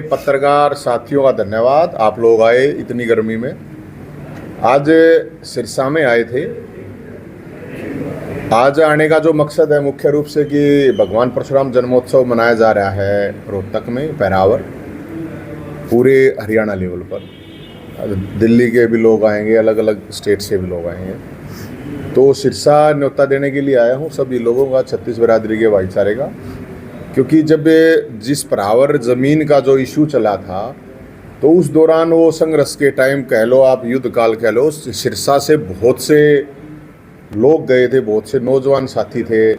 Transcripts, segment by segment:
पत्रकार साथियों का धन्यवाद। आप लोग आए इतनी गर्मी में। आज सिरसा में आए थे। आज आने का जो मकसद है मुख्य रूप से कि भगवान परशुराम जन्मोत्सव मनाया जा रहा है रोहतक में, पैरावर, पूरे हरियाणा लेवल पर। दिल्ली के भी लोग आएंगे, अलग अलग स्टेट से भी लोग आएंगे। तो सिरसा न्योता देने के लिए आया हूँ सभी लोगों का, छत्तीस बिरादरी के भाईचारे का। क्योंकि जब जिस पैरावर ज़मीन का जो इशू चला था तो उस दौरान वो संघर्ष के टाइम कह लो, आप युद्ध काल कह लो, सिरसा से बहुत से लोग गए थे, बहुत से नौजवान साथी थे,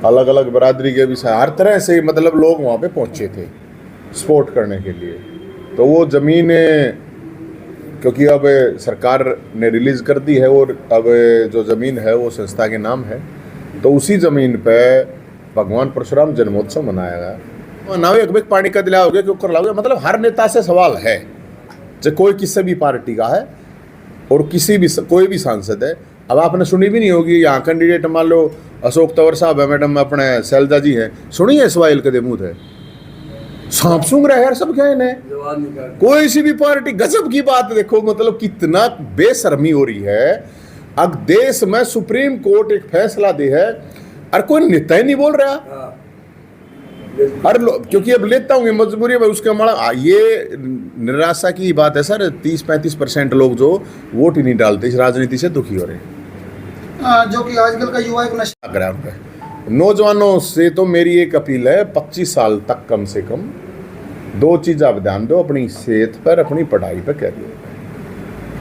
अलग अलग बिरादरी के भी, हर तरह से मतलब लोग वहाँ पे पहुँचे थे सपोर्ट करने के लिए। तो वो ज़मीन क्योंकि अब सरकार ने रिलीज़ कर दी है और अब जो ज़मीन है वो संस्था के नाम है, तो उसी ज़मीन पे भगवान परशुराम जन्मोत्सव मनाया गया। नावे एक पानी का दिलाओगे क्यों कर लाओगे, मतलब हर नेता से सवाल है, चाहे कोई किसी भी पार्टी का है और कोई भी सांसद है। अब आपने सुनी भी नहीं होगी, यहाँ कैंडिडेट मान लो अशोक तंवर साहब है, मैडम अपने शैलजा जी हैं, सुनी है सवाइल कदे मुँह है, सांप सूंघ रहे यार सब क्या इन्हें। कोई सी भी पार्टी, गजब की बात देखो, मतलब कितना बेशर्मी हो रही है। अब देश में सुप्रीम कोर्ट एक फैसला दे है और कोई नेता ही नहीं बोल रहा। हर क्योंकि अब लेता हूँ मजबूरी में, उसके हमारा ये निराशा की बात है सर। 30-35% लोग जो वोट ही नहीं डालते, इस राजनीति से दुखी हो रहे हैं, जो कि आजकल का युवा एक नशा कर रहा है। नौजवानों से तो मेरी एक अपील है, 25 साल तक कम से कम 2 चीज़ आप ध्यान दो, अपनी सेहत पर, अपनी पढ़ाई पर करिए,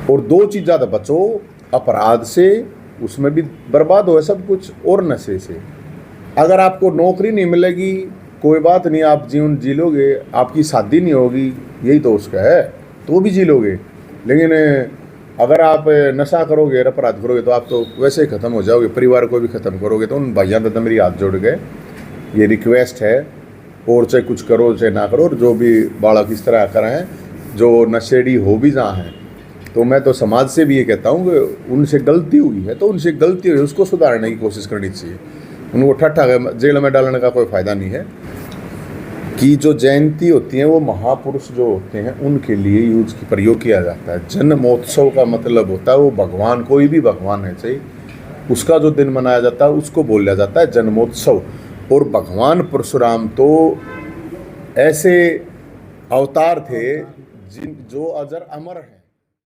और 2 चीज़ ज़्यादा बचो, अपराध से, उसमें भी बर्बाद हो सब कुछ, और नशे से। अगर आपको नौकरी नहीं मिलेगी कोई बात नहीं, आप जीवन जी लोगे, आपकी शादी नहीं होगी, यही तो उसका है, तो भी जी लोगे। लेकिन अगर आप नशा करोगे, अपराध करोगे, तो आप तो वैसे ही ख़त्म हो जाओगे, परिवार को भी ख़त्म करोगे। तो उन भाइयों तो मेरी हाथ जोड़ गए, ये रिक्वेस्ट है, और चाहे कुछ करो चाहे ना करो, और जो भी बालक इस तरह करें, जो नशेड़ी हो भी जहाँ हैं, तो मैं तो समाज से भी ये कहता हूँ कि उनसे गलती हुई है तो उनसे गलती हुई, उसको सुधारने की कोशिश करनी चाहिए। उनको ठट्ठा जेल में डालने का कोई फ़ायदा नहीं है। कि जो जयंती होती है वो महापुरुष जो होते हैं उनके लिए यूज की प्रयोग किया जाता है। जन्मोत्सव का मतलब होता है वो भगवान, कोई भी भगवान है चाहिए, उसका जो दिन मनाया जाता है उसको बोला जाता है जन्मोत्सव। और भगवान परशुराम तो ऐसे अवतार थे जो अजर अमर हैं।